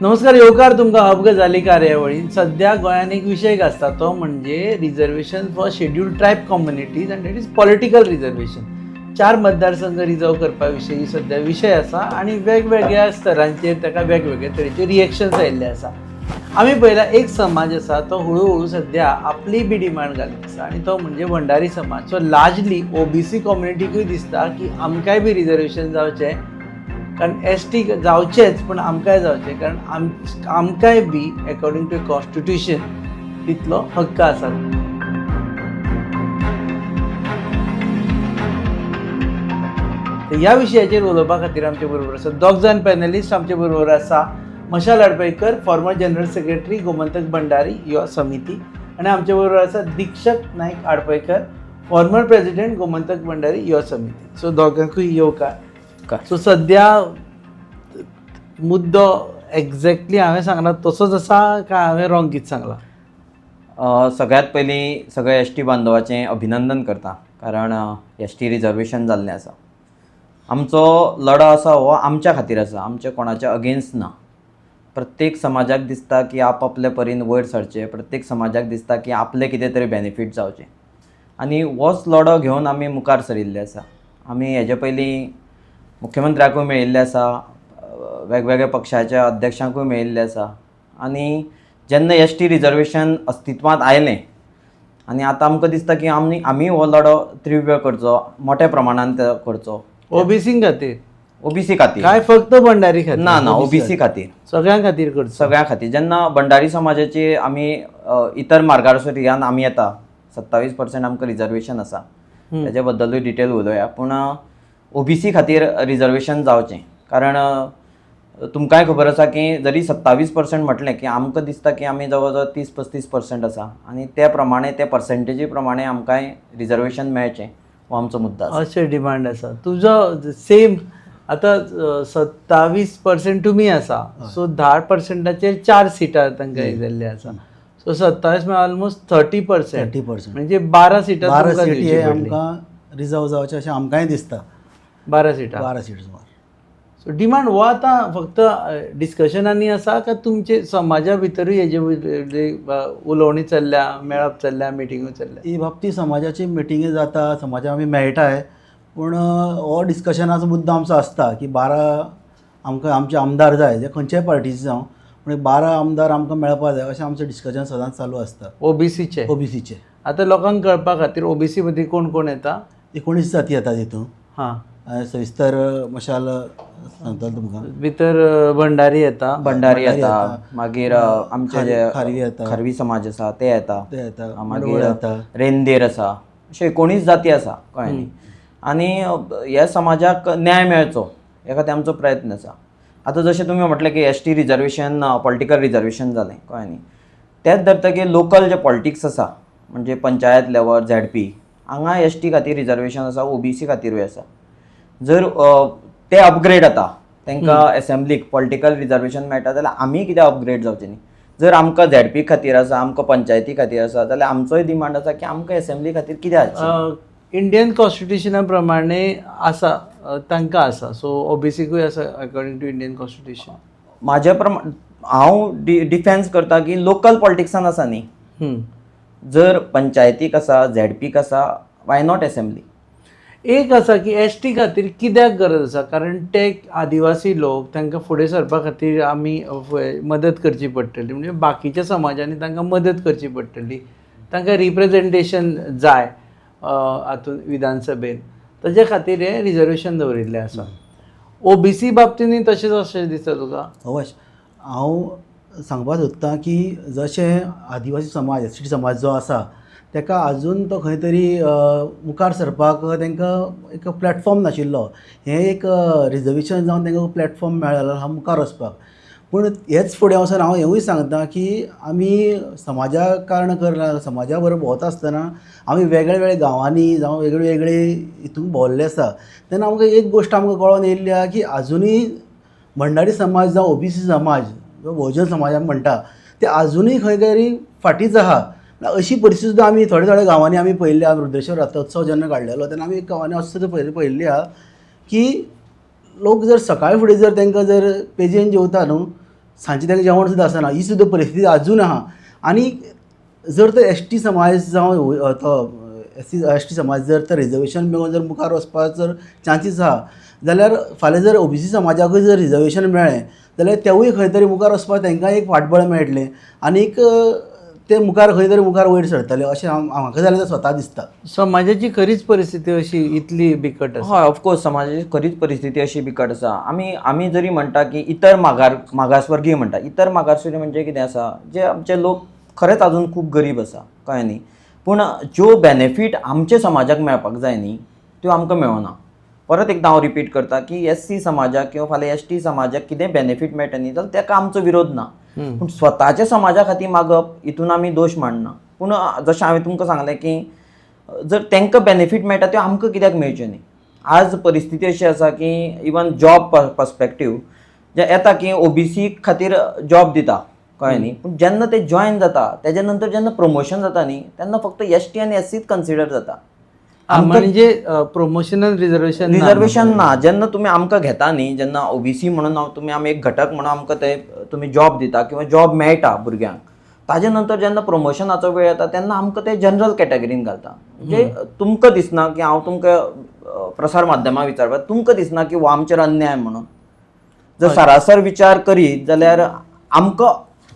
नमस्कार, येवकार तुमकां हब गजाली कार्यावळीन. सध्या गोंयान एक विशय आसता तो म्हणजे reservation for scheduled tribe communities and it is political reservation. 4 मतदारसंघ रिजर्व करपा विशयी सध्या विशय आसा आनी वेगवेगळ्या स्तरांचेर ताका वेगवेगळे तरेचे रिएक्शन्स आयिल्ले आसा. आमी पळयला एक समाज आसा तो हळू सध्या आपली बी डिमांड घालीत आसा आनी तो म्हणजे भंडारी समाज. सो लार्जली ओबीसी कम्युनिटीकूय दिसता की आमकांय बी रिजर्वेशन जावचें, कारण एसटी जावचेच पण आमकांय जावचें, कारण आमकांय बी अकॉर्डिंग टू कॉन्स्टिट्यूशन तितलो हक्क आसा. ह्या विशयाचेर उलोवपा खातीर आमचे बरोबर आसा 2 जाण पॅनलिस्ट. आमचे बरोबर आसा Mashal Adpaikar, former general secretary Gomantak Bhandari Yuva Samiti, आनी आमचे बरोबर आसा Dikshak Naik Adpaikar, former president Gomantak Bhandari Yuva Samiti. So दोगांकूय येवकार. सो सध्या मुद्दो एक्झॅक्टली हांवें सांगला तसोच आसा काय हांवें रॉंग कितें सांगलां? सगळ्यात पयलीं सगळ्या एस टी बांधवाचें अभिनंदन करता, कारण एस टी रिजर्वेशन जाल्लें आसा. आमचो लढो आसा हो आमच्या खातीर आसा, आमचे कोणाच्या अगेन्स्ट ना. प्रत्येक समाजाक दिसता की आपले परीन वयर सरचें, प्रत्येक समाजाक दिसता की आपले कितें तरी बेनिफीट जावचें, आनी होच लढो घेवन आमी मुखार सरिल्ले आसा. आमी हेजे पयलीं मुख्यमंत्र्याकूय मेळिल्ले आसा, वेगवेगळ्या पक्षाच्या अध्यक्षांकूय मेळिल्ले आसा. आनी जेन्ना एस टी रिजर्वेशन अस्तित्वांत आयलें आनी आतां आमकां दिसता की आमी हो लढो तीव्र करचो, मोठ्या प्रमाणांत करचो. ओबीसी खातीर? ओबीसी खातीर काय फक्त भंडारी खातीर? ना, ओबीसी खातीर, सगळ्यां खातीर करचो. सगळ्यां खातीर. जेन्ना भंडारी समाजाची आमी इतर मार्गदर्शकान आमी येता, 27% आमकां रिजर्वेशन आसा, तेजे बद्दलूय डिटेल उलोवया. पूण ओबीसी खातीर रिजर्वेशन जावचें, कारण तुमकांय खबर आसा की जरी 27% म्हटलें की आमकां दिसता की आमी जवळ जवळ 30-35% आसा, आनी त्या प्रमाणे त्या पर्सेंटेजी प्रमाणे आमकांय रिजर्वेशन मेळचें हो आमचो मुद्दो आसा. अशें डिमांड आसा तुजो. सेम आतां 27% तुमी आसा, सो 10%चेर 4 सिटां तांकां हे जाल्ले आसा. सो 27 म्हळ्यार ऑलमोस्ट 30%, म्हणजे 12 सिटां आमकां रिजर्व जावचें अशें आमकांय दिसता. 12 सिटां. सुमार. सो डिमांड हो आतां फक्त डिस्कशनांनी आसा काय तुमचे समाजा भितरूय हेजे उलोवणी चल्ल्या, मेळप चल्ल्या, मिटिंगो चल्ल्या? ही बाबतींत समाजाची मिटिंगी जाता, समाजा आमी मेळटाय, पूण हो डिस्कशनाचो मुद्दो आमचो आसता की 12 आमकां आमचे आमदार जाय, जे खंयच्याय पार्टीचे जावं, पूण 12 आमदार आमकां मेळपा जाय अशें आमचें डिस्कशन सदांच चालू आसता. ओबीसीचे आतां लोकांक कळपा खातीर ओबीसी मदीं कोण कोण येता? 19 जाती येता तितून. हां, सविस्तर मशाल सांगता तुमकां. भितर भंडारी येता, मागीर आमचे जे खारवी समाज आसा ते येता, मागीर रेंदेर आसा, अशे 19 जाती आसा कळ्ळें. आनी ह्या समाजाक न्याय मेळचो ह्या खातीर आमचो प्रयत्न आसा. आतां जशें तुमी म्हटलें की S T reservation political reservation जालें कळ्ळें न्ही, तेच धरतकीर लोकल जे पॉलिटिक्स आसा, म्हणजे पंचायत लेवल, ZP, हांगा एस टी खातीर रिजर्वेशन आसा, ओबीसी खातीरूय आसा. जर ते अपग्रेड जाता, तांकां एसेंब्लीक पॉलिटिकल रिजर्वेशन मेळटा, जाल्यार आमी कित्याक अपग्रेड जावचें न्ही? जर आमकां ZP खातीर आसा, आमकां पंचायती खातीर आसा, जाल्यार आमचोय डिमांड आसा की आमकां एसेंब्ली खातीर कित्याक? इंडियन कॉन्स्टिट्युशना प्रमाणे आसा, तांकां आसा. सो ओबीसीकूय आसा अकॉर्डिंग टू इंडियन कॉन्स्टिट्युशन. म्हाज्या प्रमाण हांव डिफेन्स करता की लोकल पॉलिटिक्सान आसा न्ही, जर पंचायतीक आसा, ZPक आसा, वाय नॉट एसेंब्ली? एक आसा की एस टी खातीर कित्याक गरज आसा, कारण ते आदिवासी लोक, तांकां फुडें सरपा खातीर आमी मदत करची पडटली, म्हणजे बाकीच्या समाजांनी तांकां मदत करची पडटली, तांकां रिप्रेझेंटेशन जाय हातूंत विधानसभेन, ताजे खातीर हे रिजर्वेशन दवरिल्लें आसा. ओबीसी बाबतींनी तशेंच अशें दिसता तुका? अवश्य. हांव सांगपाक सोदतां की जशें आदिवासी समाज, एस टी समाज जो आसा, ताका आजून तो खंय तरी मुखार सरपाक तांकां एक प्लॅटफॉर्म नाशिल्लो. हें एक रिजर्वेशन जावन तांकां प्लॅटफॉर्म मेळ्ळो हा मुखार वचपाक. पूण हेच फुडें वचून हांव हेंवूय सांगता की आमी समाजा कारण करना, समाजा बरोबर भोंवता आसतना आमी वेगळे गांवांनी जावं वेगळे हितून भोंवल्ले आसा, तेन्ना आमकां एक गोश्ट आमकां कळोन येयल्ली आहा की आजुनूय भंडारी समाज जावं ओबीसी समाज किंवा बहुजन समाज आमी म्हणटा, ते आजुनूय खंय तरी फाटीच आहा. अशी परिस्थिती सुद्दां आमी थोड्या गांवांनी आमी पळयल्ली आहा. रुद्रेश्वर रथोत्सव जेन्ना काडलेलो तेन्ना आमी गांवांनी अशें पळयल्ली आहा की लोक जर सकाळी फुडें जर तांकां जर पेजेन जेवता न्हू, सांजचे तांकां जेवण सुद्दां आसना, ही सुद्दां परिस्थिती अजून आहा. आनी जर तर एसटी समाज जावं तो एसटी समाज जर तर रिजर्वेशन मेळून जर मुखार वचपाक जर चान्सीस आहा, जाल्यार फाल्यां जर ओबीसी समाजाकूय जर रिजर्वेशन मेळ्ळें जाल्यार तेवूय खंय तरी मुखार वचपाक तांकां एक फाटबळ मेळटलें आनीक ते मुखार खंय तरी मुखार वयर सरतले अशें म्हाका जाल्यार स्वता दिसता. समाजाची खरीच परिस्थिती अशी इतली बिकट आसा? हय, ऑफकोर्स समाजाची खरीच परिस्थिती अशी बिकट आसा. आमी जरी म्हणटा की इतर मागासवर्गीय म्हणटा, इतर मागासवर्गीय म्हणजे कितें आसा, जे आमचे लोक खरेंच अजून खूब गरीब आसा, कळ्ळें न्ही, पूण ज्यो बेनिफीट आमच्या समाजाक मेळपाक जाय न्ही त्यो आमकां मेळना. परत एकदां हांव रिपीट करता की एससी समाजाक किंवा फाल्यां एसटी समाजाक कितें बेनिफीट मेळटा न्ही जाल्यार ताका आमचो विरोध ना, पूण स्वताच्या समाजा खातीर मागप हितून आमी दोश मांडना. पूण जशें हांवें तुमकां सांगलें की जर तांकां बेनिफीट मेळटा त्यो आमकां कित्याक मेळच्यो न्ही. आज परिस्थिती अशी आसा की इवन जॉब पर्सपेक्टीव जे येता की ओबीसी खातीर जॉब दिता, कळ्ळें न्ही, पूण जेन्ना ते जॉयन जाता तेज्या नंतर जेन्ना प्रमोशन जाता न्ही तेन्ना फक्त एसटी आनी एससीच कन्सिडर जाता. म्हणजे प्रमोशनल रिजर्वेशन ना. जेन्ना तुमी आमकां घेता न्ही, जेन्ना ओबीसी म्हणून तुमी आमी एक घटक म्हणून आमकां ते तुमी जॉब दिता किंवा जॉब मेळटा भुरग्यांक, ताजे नंतर जेन्ना प्रमोशनाचो वेळ येता तेन्ना आमकां ते जनरल कॅटेगरीन घालता. म्हणजे तुमकां दिसना की हांव तुमकां प्रसार माध्यमां विचारता, तुमकां दिसना की हो आमचेर अन्याय म्हणून. जर सरासर विचार करीत जाल्यार आमकां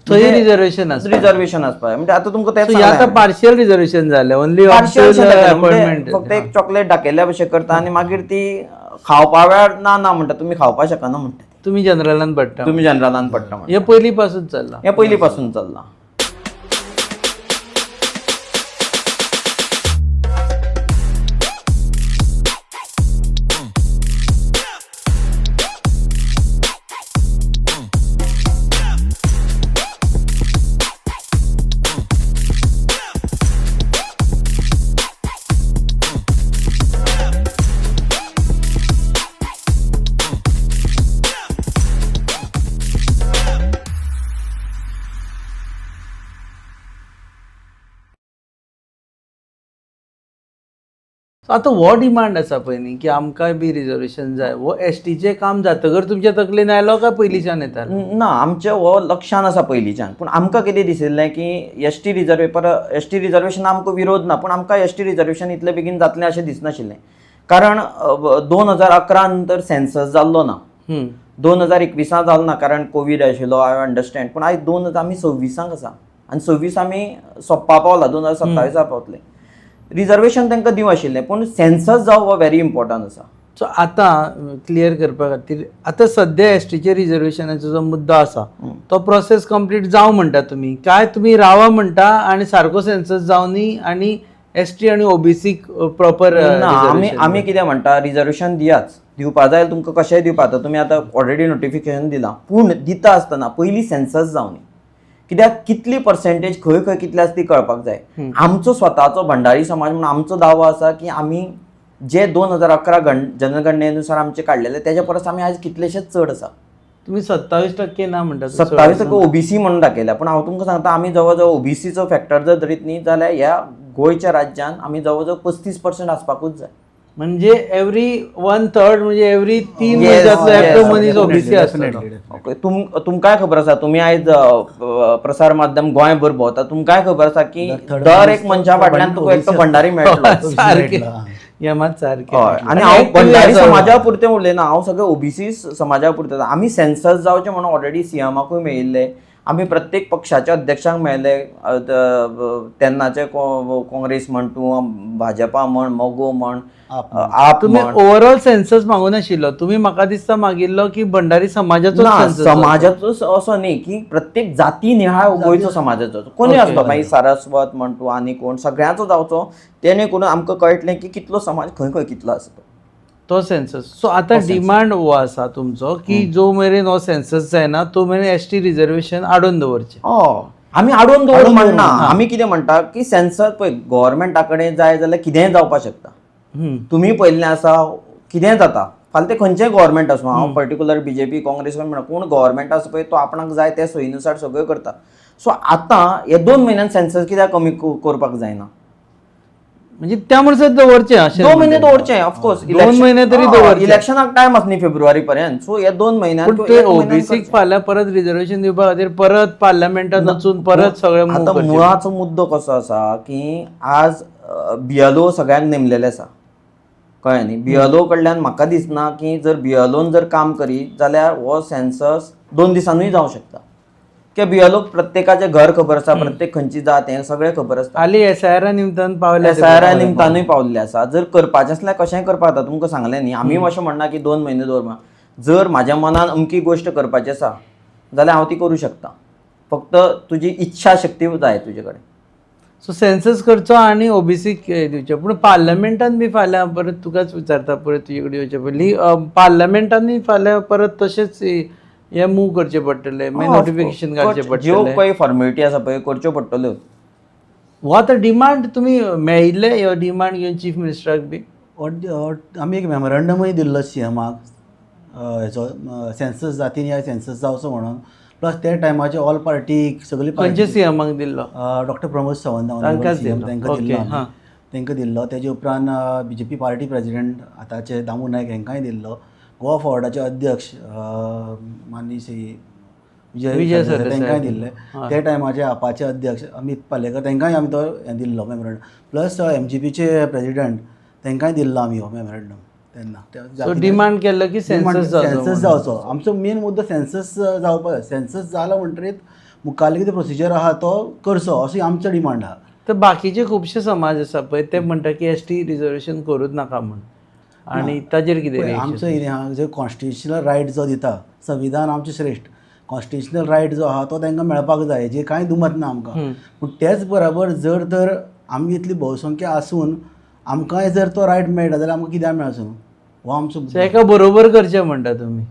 थंय रिजर्वेशन आसपाक म्हणजे आतां तुमकां तेच आतां पार्शियल रिजर्वेशन जालें, ओन्ली अपॉइंटमेंट, फक्त एक चॉकलेट दाखयल्या भशेन करता आनी मागीर ती खावपा वेळार ना म्हणटा, तुमी खावपाक शकना म्हणटा, तुम्ही जनरलान पडटा म्हणटा. हे पयलीं पासून चल्लां, हे पयलीं पासून चल्लां. आतां हो डिमांड आसा पळय न्ही की आमकांय बी रिजर्वेशन जाय, हो एसटीचें काम जातकर तुमच्या तकलेन आयलो काय पयलींच्यान येतालो? ना, आमचें हो लक्षान आसा पयलींच्यान. पूण आमकां कितें दिशिल्लें की एसटी रिजर्वेशन आमकां विरोध ना, पूण आमकां एसटी रिजर्वेशन इतले बेगीन जातलें अशें दिसनाशिल्लें. कारण 2011 नंतर सेन्सस जाल्लो ना, 2021 जालो ना, कारण कोवीड आशिल्लो, आय अंडरस्टँड. पूण आयज 2026 आसा आनी 26 आमी सोंपपा पावला, 2027 पावतले. रिजर्वेशन तांकां दिवं आशिल्लें, पूण सेन्सस जावप हो व्हेरी इम्पॉर्टंट आसा. सो आतां क्लियर करपा खातीर आतां सद्या एसटीचे रिजर्वेशनाचो जो मुद्दो आसा तो प्रोसेस कंप्लीट जावं म्हणटा तुमी, काय तुमी रावा म्हणटा आनी सारको सेन्सस जावं न्ही आनी एसटी आनी ओबीसी प्रॉपर? आमी कितें म्हणटा, रिजर्वेशन दिवपा जाय तुमकां, कशेंय दिवपा. आतां तुमी आतां ऑलरेडी नोटिफिकेशन दिलां, पूण दिता आसतना पयलीं सेन्सस जावं न्ही. कित्याक कितली पर्सेंटेज खंय खंय कितली आसा ती कळपाक जाय. आमचो स्वताचो भंडारी समाज म्हणून आमचो दावो आसा की आमी जे 2011 जनगणनेनुसार आमचे काडलेले तेज्या परस आमी आयज कितलेशेच चड आसा. तुम्ही 27% ना म्हणटा, 27% ओबीसी म्हणून दाखयल्या. पूण हांव तुमकां सांगता, आमी जवळ जवळ ओबीसीचो फॅक्टर जर धरीत न्ही जाल्यार ह्या गोंयच्या राज्यान आमी जवळ जवळ 35% आसपाकूच जाय. म्हणजे एवरी 1/3 म्हणजे एवरी 3 वर्सांतलो एकटो मनीस ओबीसी आसतलो. तुमकांय खबर आसा, तुमी आयज प्रसार माध्यम गोंयभर भोंवता, तुमकांय खबर आसा की दर एक मनशा फाटल्यान तुका एकटो भंडारी मेळटलो. सारकें, हे मात सारकें. आनी हांव भंडारी समाजा पुरतें उलयना, हांव सगळे ओबीसी समाजा पुरतें. आमी सेन्सस जावचें म्हणून ऑलरेडी सीएमाकूय मेळिल्ले, आमी प्रत्येक पक्षाच्या अध्यक्षांक मेळ्ळे, तेन्नाचे काँग्रेस म्हण तूं, भाजपा म्हण, मोगो म्हण, आप. तुम्ही ओवरऑल सेन्सस मागून आशिल्लो, तुम्ही म्हाका दिसता मागिल्लो की भंडारी समाजाचो समाजाचो असो न्ही की प्रत्येक जाती निहाळ गोंयचो समाजाचो कोणी आसलो, मागीर सारस्वत म्हण तूं आनी कोण, सगळ्यांचो जावचो. तेणे करून आमकां कळटलें की कितलो समाज खंय खंय कितलो आसा तो सेन्सस. सो आतां डिमांड हो आसा तुमचो की जो मेरेन हो सेन्सस जायना तो मेरेन एसटी रिजर्वेशन आडोवन दवरचें. आमी आडोवन दवरूंक म्हणना, आमी कितें म्हणटा की सेन्सस पळय गव्हर्मेंटा कडेन जाय जाल्यार कितेंय जावपाक शकता. तुमी पयल्लें आसा कितेंय जाता, फाल्यां तें खंयचेंय गव्हर्मेंट आसूं, हांव पर्टिक्युलर बीजेपी काँग्रेस म्हणना, कोण गव्हर्मेंट आसा पळय तो आपणाक जाय ते सोयीनुसार सगळें करता. सो आतां हे 2 म्हयन्यान सेन्सस कित्याक कमी करपाक जायना? म्हणजे त्यामुळे दवरचे अशें 2 महिने दवरचे ऑफकोर्स. 2 महिने तरी दवरचे. इलेक्शनाक टायम आसा न्ही फेब्रुवारी पर्यंत, सो हे 2 महिन्यात पण ते ओबीसीक फाल्यां परत रिजर्वेशन दिवपा खातीर परत पार्लमेंटात वचून परत सगळें मूव आता करचें. मुळाचो मुद्दो कसो आसा की आज BLO सगळ्यांक नेमलेले आसा, कळ्ळें न्ही. BLO कडल्यान म्हाका दिसना की जर BLOन जर काम करीत जाल्यार हो सेन्सस 2 दिसांनीय जावं शकता. कित्याक BLO प्रत्येकाचें घर खबर आसा, प्रत्येक खंयची जात हें सगळें खबर आसता. हालीं SIR निमतान पावल्या SIR निमतानूय पावल्ले आसा. जर करपाचें आसल्यार कशेंय करपाक जाता, तुमकां सांगलें न्ही. आमी अशें म्हणना की 2 महिने दवर. जर म्हाज्या मनान अमकी गोश्ट करपाची आसा जाल्यार हांव ती करूं शकता. फक्त तुजी इच्छा शक्ती जाय तुजे कडेन. सो सेन्सस करचो आनी ओबीसीक दिवचे. पूण पार्लमेंटान बी फाल्यां परत तुकाच विचारता परत तुजे कडेन येवचे पयलीं पार्लमेंटानूय फाल्यां परत तशेंच हे मूव करचे पडटले, मागीर नोटिफिकेशन काडचे ज्यो पडटले. पळय फॉर्मेलिटी आसा पळय करच्यो पडटल्यो. हो आतां डिमांड तुमी मेळिल्ले ह्यो डिमांड घेवन चीफ मिनिस्टराक बी? आमी एक मेमोरंडमूय दिल्लो CMाक हेचो सेन्सस जाती सेन्सस जावचो म्हणून. प्लस त्या टायमाचे ऑल पार्टीक सगळी खंयच्या CMाक दिल्लो? डॉक्टर प्रमोद सावंत तांकांच CM दिल्लो. तांकां ओके, दिल्लो हां. तांकां दिल्लो. तेजे उपरांत BJP पार्टी प्रेजिडेंट आतांचे दामू नायक हांकांय दिल्लो. गोवा फॉर्डाचे अध्यक्ष माननीय श्री विजय सरदेसाय तांकांय दिल्ले. त्या टायमाचे आपाचे अध्यक्ष अमित पालेकर तांकांय आमी तो हें दिल्लो मेमोरंडम. प्लस MGPचे प्रेजिडेंट तांकांय दिल्लो आमी हो मेमोरंडम तेन्ना. सो डिमांड केल्लो की सेन्सस जावचो. आमचो मेन मुद्दो सेन्सस जावपाक जाय. सेन्सस जालो म्हणटरीत मुखाल्ली कितें प्रोसिजर आहा तो करचो अशी आमचो डिमांड आहा. तर बाकीचे खुबशे समाज आसा पळय ते म्हणटा की ST रिजर्वेशन करूच नाका म्हण. आनी ताजेर कितें पळय, आमचो हांगा जो कॉन्स्टिट्युशनल रायट जो दिता, संविधान आमचें श्रेश्ठ, कॉन्स्टिट्युशनल रायट जो आहा तो तांकां मेळपाक जाय, हेजेर कांय दुमत ना आमकां. पूण तेच बरोबर जर तर आमी इतली भोवसंख्य आसून आमकांय जर तो रायट मेळटा जाल्यार आमकां कित्याक मेळचो? हो आमचो हेका बरोबर करचें म्हणटा तुमी.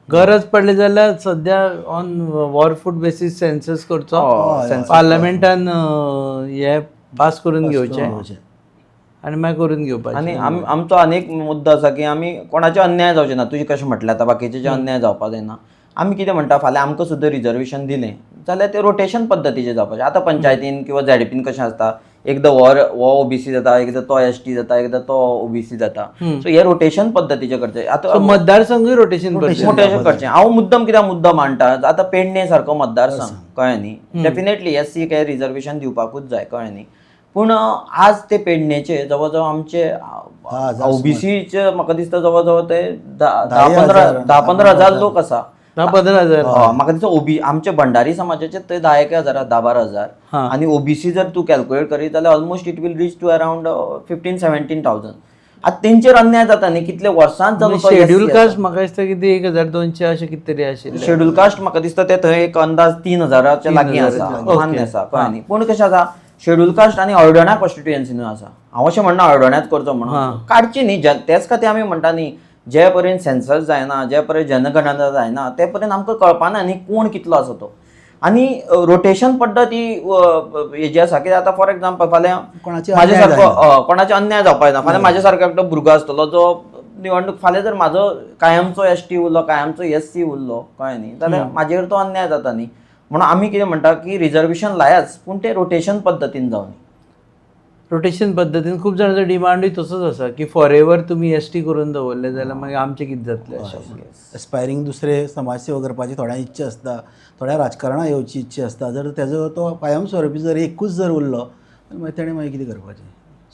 गरज पडली जाल्यार सद्या on war food basis census करचो, पार्लमेंटान हे पास करून घेवचें आनी मागीर करून घेवपाचें. आनी आमचो आनीक मुद्दो आसा की आमी कोणाचे अन्याय जावचे ना. तुजें कशें म्हटलें आतां बाकीचे जे अन्याय जावपाक जायना. आमी कितें म्हणटा, फाल्यां आमकां सुद्दां रिजर्वेशन दिलें जाल्यार तें रोटेशन पद्दतीचें जावपाचें. आतां पंचायतीन किंवा ZDPन कशें आसता, एकदां हो OBC जाता, एकदां तो ST जाता, एकदां तो OBC जाता. सो हे रोटेशन पद्दतीचें करचें. आतां मतदारसंघूय रोटेशन करचें. हांव मुद्दम कित्याक मुद्दो मांडटा, आतां पेडणे सारको मतदारसंघ, कळ्ळें न्ही. डेफिनेटली SC काय रिजर्वेशन दिवपाकूच जाय, कळ्ळें न्ही. पूण आज ते पेडणेचे जवळ जवळ आमचे OBCचे म्हाका दिसता जवळ जवळ ते 10-15 हजार लोक आसा. 10-15 हजार. म्हाका दिसता आमचे भंडारी समाजाचे ते 10-11 हजार, 10-12 हजार. आनी OBC जर तूं कॅल्क्युलेट करीत जाल्यार almost it will reach to around 15-17,000. आतां तेंचेर अन्याय जाता न्ही. कितले वर्सांत जालो शेड्यूल कास्ट म्हाका दिसता कितें 1200 अशें कितें तरी आशिल्लें. शेड्यूल कास्ट म्हाका दिसता ते थंय एक अंदाज 3,000च्या लागीं आसा, मान्य आसा, कळ्ळें न्ही. पूण कशें आसा, शेड्यूल कास्ट आनी हळडोणा कॉन्स्टिट्युएन्सीनूय आसा. हांव अशें म्हणना हळडोण्याच करचो म्हणून, काडची न्ही. तेच खातीर आमी म्हणटा न्ही, जे पर्यंत सेन्सस जायना, जे पर्यंत जनगणना जायना, ते पर्यंत आमकां कळपाना न्ही कोण कितलो आसा तो. आनी रोटेशन पद्दत ही हेजी आसा की आतां फॉर एग्जाम्पल फाल्यां म्हाजे सारको कोणाचे अन्याय जावपाक जायना. फाल्यां म्हाजे सारको एकटो भुरगो आसतलो जो निवडणूक फाल्यां जर म्हाजो कायमचो ST उरलो, कायमचो SC उरलो, कळ्ळें न्ही, जाल्यार म्हाजेर तो अन्याय जाता न्ही. म्हणून आमी कितें म्हणटा की रिजर्वेशन लायाच, पूण ते रोटेशन पद्दतीन जावं. रोटेशन पद्दतीन खूब जाणांचो डिमांडूय तसोच आसा की फॉर एवर तुमी ST करून दवरले जाल्यार मागीर आमचें कितें जातलें अशें. एस्पायरींग दुसरे समाज सेवा करपाची थोड्यां इच्छा आसता, थोड्या राजकारणां येवची इच्छा आसता. जर तेजो तो कायमस्वरुपी जर एकूच जर उरलो मागीर तेणें मागीर कितें करपाचें?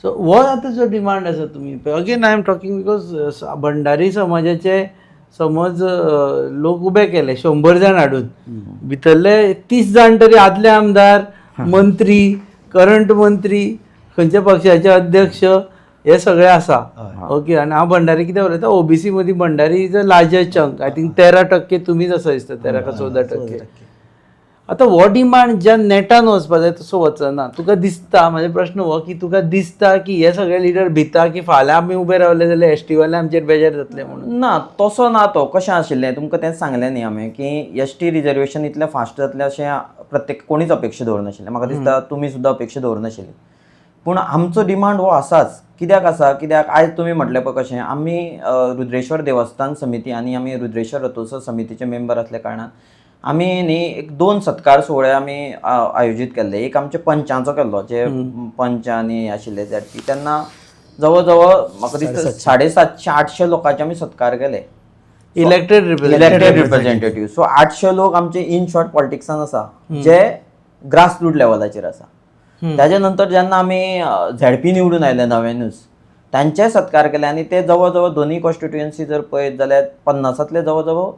सो हो आतां जो डिमांड आसा तुमी again I am talking because Bhandari समाजाचे समज लोक उबे केले 100 जाण हाडून, भितरले 30 जाण तरी आदले आमदार, मंत्री, करंट मंत्री, खंयच्या पक्षाचे अध्यक्ष, हे सगळे आसा. ओके. आनी हांव भंडारी कितें उलयता, OBC मदीं Bhandari is a largest chunk. I think 13% तुमीच आसा दिसता, 13 का 14%. आतां हो डिमांड ज्या नेटान वचपा जाय तसो वचना. तुका दिसता, म्हाजो प्रश्न हो की तुका दिसता की हे सगळे लिडर भिता की फाल्यां आमी उबे रावले जाल्यार ST वाले आमचेर बेजार जातले म्हणून? ना, तसो ना. तो कशें आशिल्लें तुमकां तेंच सांगलें न्ही हांवें की ST रिजर्वेशन इतलें फास्ट जातलें अशें प्रत्येक कोणीच अपेक्षा दवरनाशिल्लें. म्हाका दिसता तुमी सुद्दां अपेक्षा दवरनाशिल्ली. पूण आमचो डिमांड हो आसाच. कित्याक आसा, कित्याक आयज तुमी म्हटलें पळय कशें, आमी रुद्रेश्वर देवस्थान समिती आनी आमी रुद्रेश्वर रथोत्सव समितीचे मेंबर आसले कारणान आमी न्ही एक 2 सत्कार सोहळे आमी आयोजीत केल्ले. एक आमचे पंचांचो केल्लो, जे पंच आनी आशिल्ले त्याची, तेन्ना जवळ म्हाका दिसता 750-800 लोकांचे आमी सत्कार केले. Elected representative. सो 800 लोक आमचे इन शॉर्ट पॉलिटिक्सान आसा, जे ग्रास रूट लेवलाचेर आसा. त्याच्या नंतर जेन्ना आमी झेडपी निवडून आयले नव्यानूच, तांचे सत्कार केले आनी ते जवळ दोन्ही कॉन्स्टिट्युएन्सी जर पळयत जाल्यार 50तले जवळ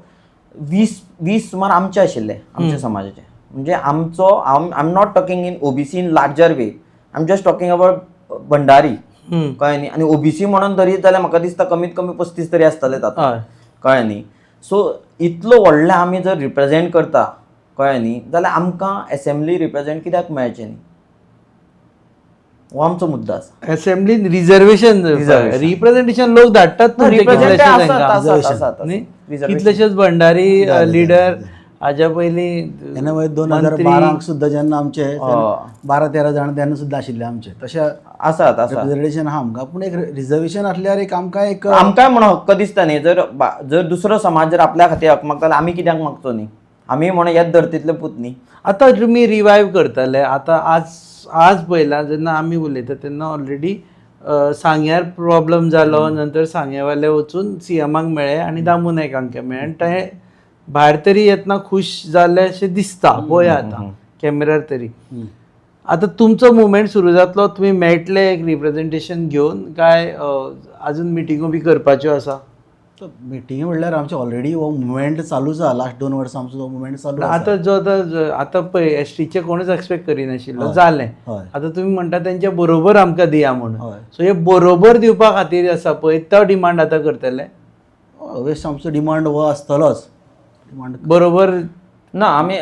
20 सुमार आमचे आशिल्ले, आमच्या समाजाचे. म्हणजे आमचो I am not talking in OBC in larger way, I am just talking about Bhandari, कळ्ळें न्ही. आनी ओबीसी म्हणून धरीत जाल्यार म्हाका दिसता कमीत कमी 35 तरी आसतले तातूंत, कळ्ळें न्ही. सो इतलो व्हडले आमी जर रिप्रेझेंट करता, कळ्ळें न्ही, जाल्यार आमकां असेंब्ली रिप्रेझेंट कित्याक मेळचें न्ही, हो आमचो मुद्दो आसा. असेंब्लीन रिप्रेझेंटेशन लोक धाडटात कितलेशेच भंडारी लिडर. हाज्या पयलीं तेन्ना 2012 सुद्दां जेन्ना आमचे 12-13 जाण तेन्ना सुद्दां आशिल्ले आमचे, तशें आसात रिप्रेझेंटेशन आहा आमकां. पूण एक रिजर्वेशन आसल्यार एक आमकां म्हणून हक्क दिसता न्ही. जर दुसरो समाज जर आपल्या खातीर हक मागता जाल्यार आमी कित्याक मागचो न्ही. आमी म्हणून ह्याच धर्तींतले पूत न्ही. आतां तुमी रिवायव करतले. आतां आज पयला जेन्ना आमी उलयता तेन्ना ऑलरेडी सांग्यार प्रॉब्लम जालो, नंतर सांग्यावाले वचून सीएमाक मेळ्ळे आनी दामू नायकांक मेळ्ळे, आनी ते भायर तरी येतना खूश जाले अशें दिसता. पळया आतां कॅमेरार तरी. आतां तुमचो मुवमेंट सुरू जातलो, तुमी मेळटले एक रिप्रेझेंटेशन घेवन, काय अजून मिटिंगो बी करपाच्यो आसा? मिटिंग म्हणल्यार आमचे ऑलरेडी हो मुवमेंट चालूच आहा. लास्ट 2 वर्सां आमचो तो मुवमेंट चालू. आतां पळय एसटीचे कोणूच एक्सपेक्ट करिनाशिल्लो, जालें. आतां तुमी म्हणटा तेंच्या बरोबर आमकां दिया म्हणून. सो हे बरोबर दिवपा खातीर आसा पळय, तो डिमांड आतां करतले? ऑलवेज आमचो डिमांड हो आसतलोच. डिमांड बरोबर ना, आमी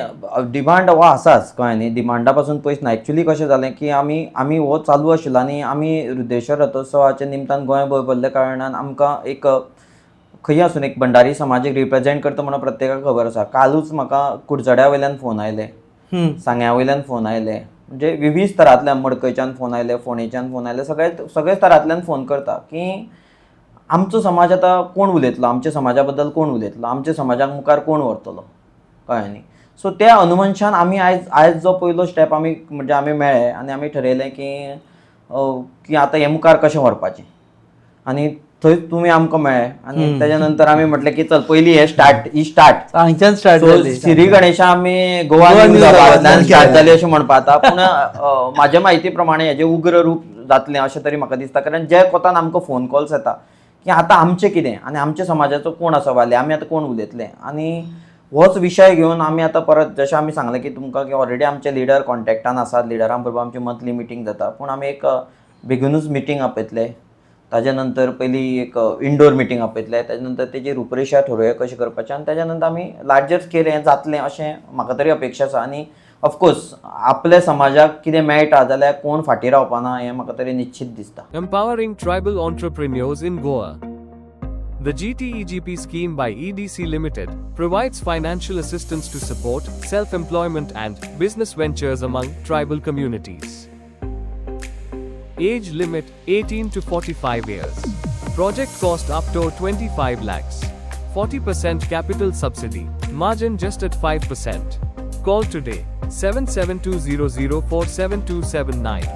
डिमांड हो आसाच, कळ्ळें न्ही. डिमांडा पासून पयस ना. एक्चुली कशें जालें की आमी हो चालू आशिल्लो आनी आमी रुद्रेश्वर रथोत्सवाच्या निमतान गोंय भोंवपल्ल्या कारणान आमकां एक खंय आसून एक भंडारी समाजीक रिप्रेझेंट करता म्हणून प्रत्येकाक खबर आसा. कालूच म्हाका कुडचड्या वयल्यान फोन आयले, सांग्या वयल्यान फोन आयले, म्हणजे विविध तरांतल्यान, मडकयच्यान फोन आयले, फोंडेच्यान फोन आयले, सगळे तरांतल्यान फोन करता की आमचो समाज आतां कोण उलयतलो, आमच्या समाजा बद्दल कोण उलयतलो, आमच्या समाजाक मुखार कोण व्हरतलो, कळ्ळें न्ही. सो त्या अनुमनशान आमी आयज जो पयलो स्टेप आमी मेळ्ळे आनी आमी थरयलें की आतां हें मुखार कशें व्हरपाचें. आनी थंय तुमी आमकां मेळ्ळे आनी तेच्या नंतर आमी म्हटलें की चल पयलीं ही स्टार्ट हांगच्यान स्टार्ट जाली. श्री गणेशा आमी गोवा स्टार्ट जाली अशें म्हणपा जाता. पूण म्हाज्या म्हायती प्रमाणे हेजें उग्र रूप जातलें अशें तरी म्हाका दिसता. कारण जे कोतान आमकां फोन कॉल्स येता की आतां आमचें कितें आनी आमच्या समाजाचो कोण आसा वाले, आमी आतां कोण उलयतले. आनी होच विशय घेवन आमी आतां परत जशें आमी सांगलें की तुमकां की ऑलरेडी आमचे लिडर कॉन्टॅक्टान आसात, लिडरां बरोबर आमची मंथली मिटींग जाता. पूण आमी एक बेगीनूच मिटींग आपयतले. ताज्या नंतर पयली एक इंडोर मिटींग आपयतले, ताज्या नंतर तेजी रुपरेशा थारावया कशें करपाचें, आनी ताज्या नंतर आमी लार्जर स्केल हें जातलें अशें म्हाका तरी अपेक्षा आसा. आनी ऑफकोर्स आपल्या समाजाक कितें मेळटा जाल्यार कोण फाटीं रावपाना हें म्हाका तरी निश्चित दिसता. Empowering tribal entrepreneurs in Goa. The GTEGP scheme by EDC Limited provides financial assistance to support self-employment and business ventures among tribal communities. Age limit 18 to 45 years. Project cost up to 25 lakhs. 40% capital subsidy. Margin just at 5%. Call today 7720047279.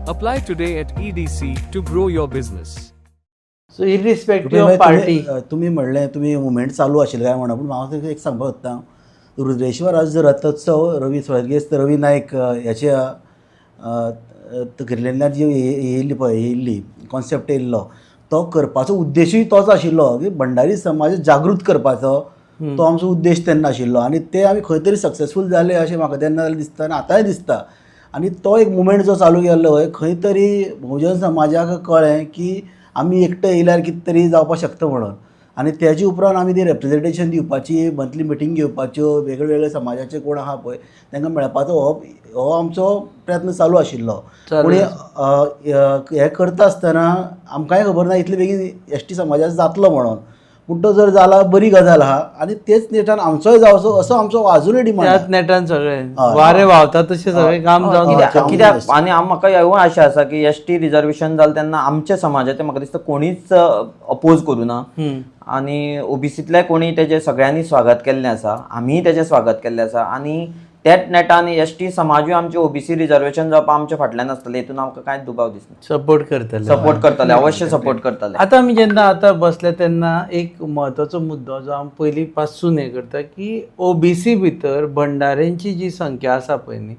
Apply today at EDC to grow your business. So irrespective of party. तुम्ही म्हणलें तुमी movement चालू आशिल्लें काय म्हणून, पूण हांव एक सांगपाक सोदतां. रुद्रेश्वर आज रथोत्सव स्वर्गेस्त रवी नायक ह्याच्या तकलेंतल्यान जी येयल्ली कॉन्सेप्ट येयल्लो तो करपाचो उद्देशूय तोच आशिल्लो की भंडारी समाज जागृत करपाचो. तो आमचो उद्देश तेन्ना आशिल्लो आनी ते आमी खंय तरी सक्सेसफूल जाले अशें म्हाका तेन्ना दिसता आनी आतांय दिसता. आनी तो एक मुवमेंट जो चालू केल्लो खंय तरी बहुजन समाजाक कळ्ळें की आमी एकटे येयल्यार कितें तरी जावपाक शकता म्हणून. आनी तेजे उपरांत आमी ती रेप्रेझेंटेशन दिवपाची, मंथली मिटींग घेवपाच्यो, वेगळे समाजाचे कोण आहा पळय तांकां मेळपाचो हो आमचो प्रयत्न चालू आशिल्लो. पूण हें करता आसतना आमकांय खबर ना इतले बेगीन एसटी समाजाचो जातलो म्हणून. पूण तो जर जाला बरी गजाल आहा आनी तेच नेटान आमचोय जावचो असो आमचो अजूनय डिमांड त्याच नेटान सगळे हय. वारे व्हांवता तशें सगळें काम जावन कित्याक- कित्याक आनी म्हाका ह्यो आशा आसा की एसटी रिजर्वेशन जालें तेन्ना आमच्या समाजाचे म्हाका दिसता कोणीच अपोज करूं ना आनी ओबीसींतले कोणी तेजें सगळ्यांनी स्वागत केल्लें आसा आमीय तेजें स्वागत केल्लें आसा आनी त्याच नेटान एसटी समाजूय आमचे ओबीसी रिजर्वेशन जावपा आमच्या फाटल्यान आसतलें हेतून आमकां कांयच दुबाव दिसना. सपोर्ट करतले. सपोर्ट करतले, अवश्य सपोर्ट करतले. आतां आमी जेन्ना आतां बसले तेन्ना एक म्हत्वाचो मुद्दो जो हांव पयलीं पासून हें करता की ओबीसी भितर भंडाऱ्यांची जी संख्या आसा पळय न्ही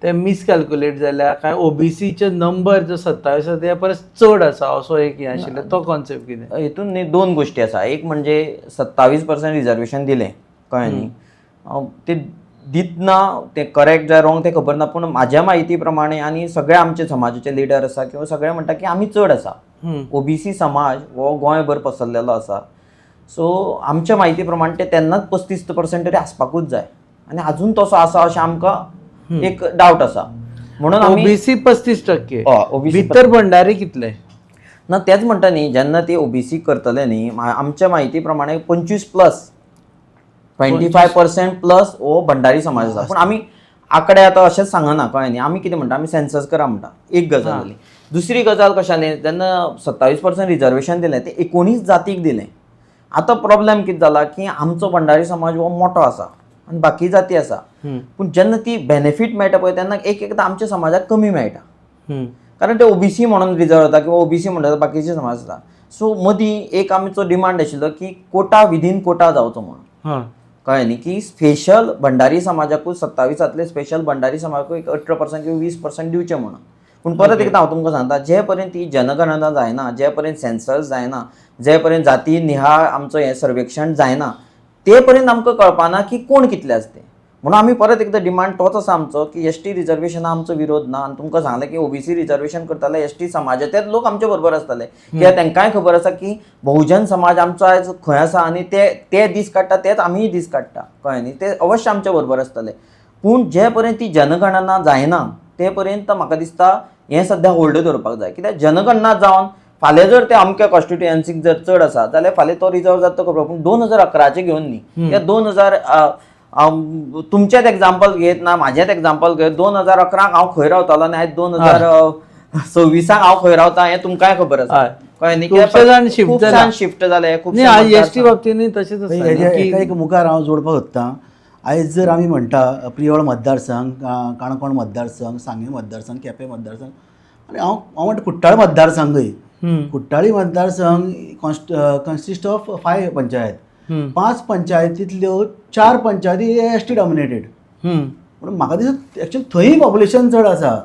ते मिसकॅल्क्युलेट जाल्यार काय ओबीसीचे नंबर जो 27 आसा त्या परस चड आसा असो एक हें आशिल्लो तो कॉन्सेप्ट कितें? हेतून न्ही दोन गोश्टी आसा. एक म्हणजे 27% रिजर्वेशन दिलें कळ्ळें न्ही, ते दितना ते करेक्ट जाय रॉंग ते खबर ना पूण म्हाज्या म्हायती प्रमाणे आनी सगळे आमचे समाजाचे लिडर आसा किंवा सगळे म्हणटा की आमी चड आसा. ओबीसी समाज हो गोंयभर पसरलेलो आसा. सो आमच्या म्हायती प्रमाणे ते तेन्नाच 35% तरी आसपाकूच जाय आनी आजून तसो आसा अशें आमकां एक डावट आसा. म्हणून आमी ओबीसी 35% ओबीसी भितर भंडारी कितले ना तेच म्हणटा न्ही जेन्ना ती ओबीसी करतले न्ही आमच्या म्हायती प्रमाणे 25% प्लस हो भंडारी समाज आसा. पूण आमी आकडे आतां अशेंच सांगना कळ्ळें न्ही. आमी कितें म्हणटा आमी सेन्सस करा म्हणटा. एक गजाल जाली. दुसरी गजाल कशाली जेन्ना 27% रिजर्वेशन दिलें ते 19 जातीक दिलें. आतां प्रॉब्लेम कितें जाला की आमचो भंडारी समाज हो मोठो आसा आनी बाकी जाती आसा पूण जेन्ना ती बेनिफीट मेळटा पळय तेन्ना एकदां आमच्या समाजाक कमी मेळटा कारण ते ओबीसी म्हणून रिजर्व जाता किंवा ओबीसी म्हणटा बाकीचे समाज आसा. सो मदीं एक आमचो डिमांड आशिल्लो की कोटा विदीन कोटा जावचो म्हणून कळ्ळें न्ही की स्पेशल भंडारी समाजाकूच 27 स्पेशल भंडारी समाजाकूय एक 18% किंवा 20% दिवचे म्हणून. पूण परत एकदां हांव तुमकां सांगता जे पर्यंत ही जनगणना जायना जे पर्यंत सेन्सस जायना जे पर्यंत जाती निहाळ आमचो हें सर्वेक्षण जायना ते पर्यंत आमकां कळपाना की कोण कितले आसते. म्हणून आमी परत एकदां डिमांड तोच आसा आमचो की एसटी रिजर्वेशना आमचो विरोध ना आनी तुमकां सांगलें की ओबीसी रिजर्वेशन करताले एसटी समाजाचेच लोक आमचे बरोबर आसताले कित्याक तांकांय खबर आसा की बहुजन समाज आमचो आयज खंय आसा आनी ते दीस काडटा तेच आमीय दीस काडटा कळ्ळें न्ही. ते अवश्य आमच्या बरोबर आसतले पूण जे पर्यंत ती जनगणना जायना ते पर्यंत म्हाका दिसता हें सद्या होल्ड दवरपाक जाय. कित्याक जनगणना जावन फाल्यां जर ते अमक्या कॉन्स्टिट्युएन्सीक जर चड आसा जाल्यार फाल्यां तो रिजर्व जाता तो खबर पूण 2011चे घेवन न्ही. 2000 तुमचेच एग्जाम्पल घेत ना म्हाजेच एग्जाम्पल घेत 2011 हांव खंय रावतालो आनी आयज 2026 हांव खंय रावता हें तुमकांय खबर आसा कळ्ळें न्ही. खूब जाण शिफ्ट जाले खूब एसटी बाबतींत तशेंच आसा. एक मुखार हांव जोडपाक सोदतां. आयज जर आमी म्हणटा प्रियोळ मतदारसंघ, काणकोण मतदारसंघ, सांगे मतदारसंघ, केपें मतदारसंघ आनी हांव म्हणटा कुट्टाळे मतदारसंघय. कुट्टाळी मतदारसंघ consist of 5 panchayat. 5 पंचायतींतल्यो 4 Panchayati ST dominated. पूण म्हाका दिसता एक्चुअली थंय पॉप्युलेशन चड आसा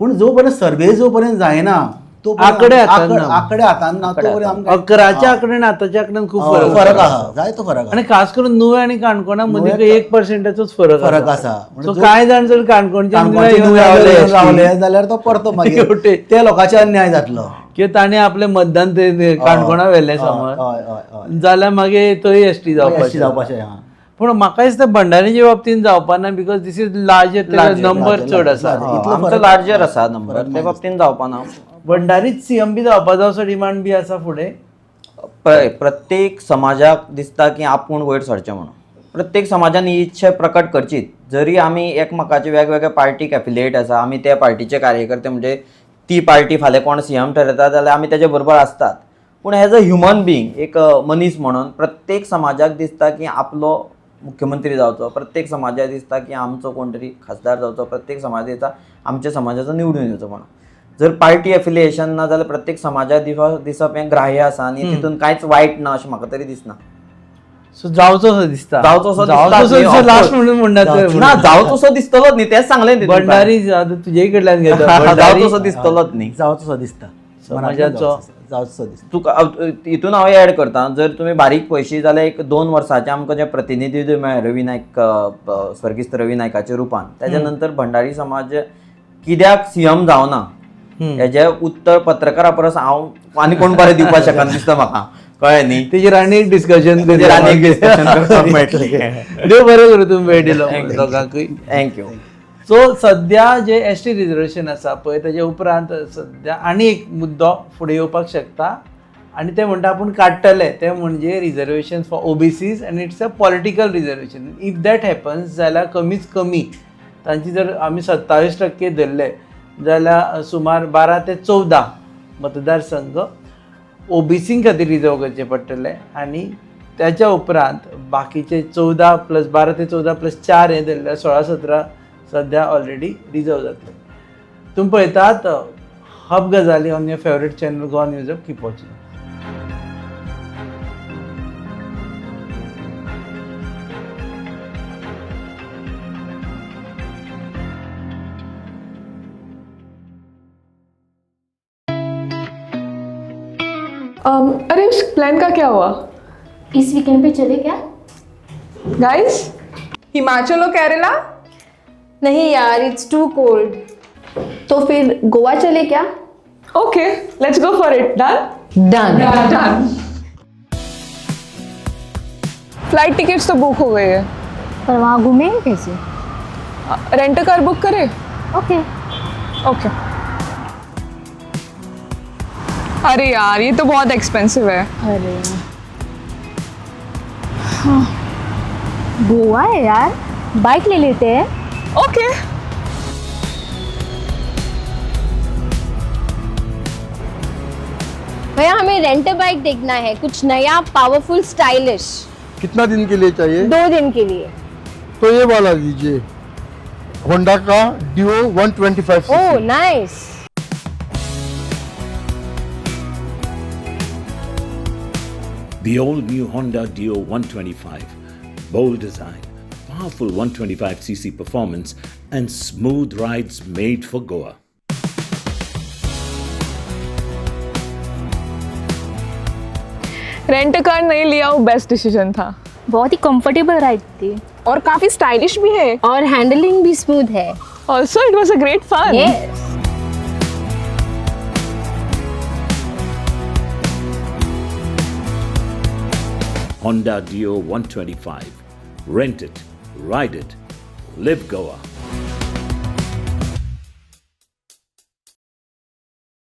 पूण जो पर्यंत सर्वे जो पर्यंत जायना तो आकडे हातांत ना तो पर्यंत आमकां 11च्या आकड्यान आतांच्या आकड्यान खूब फरक आसा. जाय तो फरक आनी खास करून नुवें आनी काणकोणा मदीं 1%चोच फरक आसा. सो कांय जाण जर काणकोणचे रावले जाल्यार तो परतो मागीर त्या लोकांचे अन्याय जातलो किंवा ताणें आपलें मतदान ते काणकोणा व्हेलें समज जाल्यार मागीर थंय एसटी जावपाचें. पूण म्हाका दिसता भंडारीच्या बाबतींत जावपाना because this is larger number चड आसा. आमचो लार्जर आसा नंबर त्या बाबतींत जावपाना. भंडारीच सीएम बी जावपाचो असो डिमांड बी आसा फुडें. प्रत्येक समाजाक दिसता की आपूण वयर सरचें म्हणून. प्रत्येक समाजान ही इच्छा प्रकट करचीच. जरी आमी एकमेकाचे वेगवेगळ्या पार्टीक एफिलिएट आसा आमी त्या पार्टीचे कार्यकर्ते म्हणजे ती पार्टी फाल्यां कोण सीएम ठरयता जाल्यार आमी तेजे बरोबर आसतात पूण एज अ ह्युमन बिंग एक मनीस म्हणून प्रत्येक समाजाक दिसता की आपलो मुख्यमंत्री जावचो. प्रत्येक समाजाक दिसता की आमचो कोण तरी खासदार जावचो. प्रत्येक समाज दिसता आमच्या समाजाचो निवडून येवचो म्हणून. जर पार्टी एफिलिएशन ना जाल्यार प्रत्येक समाजाक दिसप हें ग्राह्य आसा आनी तितून कांयच वायट ना अशें म्हाका तरी दिसना. सो जावचो दिसता लास्ट म्हणून म्हणटात ना जावचो दिसतलोच न्ही तेच सांगलें भंडारी तुजे कडल्यान घेता जावचो दिसतलोच न्ही जावचो दिसता समाजाचो जावचो दिसता. तुका हितून हांव एड करता जर तुमी बारीक पळयशी जाल्यार एक 2 वर्सांचे आमकां जे प्रतिनिधी मेळ्ळे रवी नायक स्वर्गीस्त रवी नायकाच्या रुपान तेज्या नंतर भंडारी समाज कित्याक सीएम जावना हेजे उत्तर पत्रकारा परस हांव आनी कोण बरें दिवपाक शकना दिसता म्हाका कळ्ळें न्ही. तेजेर आनी एक डिस्कशन करपाक मेळटलें. देव बरें करूं तुमी वेळ दिलो दोगांकूय. थँक्यू. सो सद्या जे एसटी रिजर्वेशन आसा पळय तेजे उपरांत सद्या आनी एक मुद्दो फुडें येवपाक शकता आणि ते म्हणटा आपूण काडटले ते म्हणजे रिजर्वेशन फॉर OBCs आनी it's a political reservation. If that happens जाल्यार कमीच कमी तांची जर आमी 27% धरले जाल्यार सुमार 12 ते 14 मतदारसंघ OBC खातीर रिजर्व करचे पडटले आनी त्याच्या उपरांत बाकीचे 14 + 12 ते 14 + 4 हे धरल्यार 16-17 सध्या ऑलरेडी रिजर्व जातले. तुम्ही पळयतात हब गजाली on your favourite channel Goa news up. Keep watching. अरे उस प्लान का क्या हुआ? इस वीकेंड पे चले क्या? गाइस, हिमाचल और केरला? नहीं यार, इट्स टू कोल्ड. तो फिर गोवा चले क्या? Okay, let's go for it. Done? Done. Flight tickets तो बुक हो गए हैं. पर वहाँ घूमेंगे कैसे? रेंट कार बुक करें? ओके. ओके. अरे यार, ये तो बहुत एक्सपेंसिव है. अरे गोवा है यार, बाइक ले लेते हैं. ओके. भैया हमें रेंट बाइक देखना है, कुछ नया पावरफुल स्टाइलिश. कितना दिन के लिए चाहिए? 2 दिन के लिए. तो ये वाला लीजिए, होंडा का Dio 125 oh CC. Nice. The all-new Honda Dio 125. Bold design, powerful 125cc performance, and smooth rides made for Goa. Rent car नहीं लिया वो बेस्ट डिसीजन था. बहुत ही कंफर्टेबल राइड थी और काफी स्टाइलिश भी है. और हैंडलिंग भी स्मूथ है. Also it was a great fun. Yes. Honda Dio 125. Rent it, ride it, live Goa.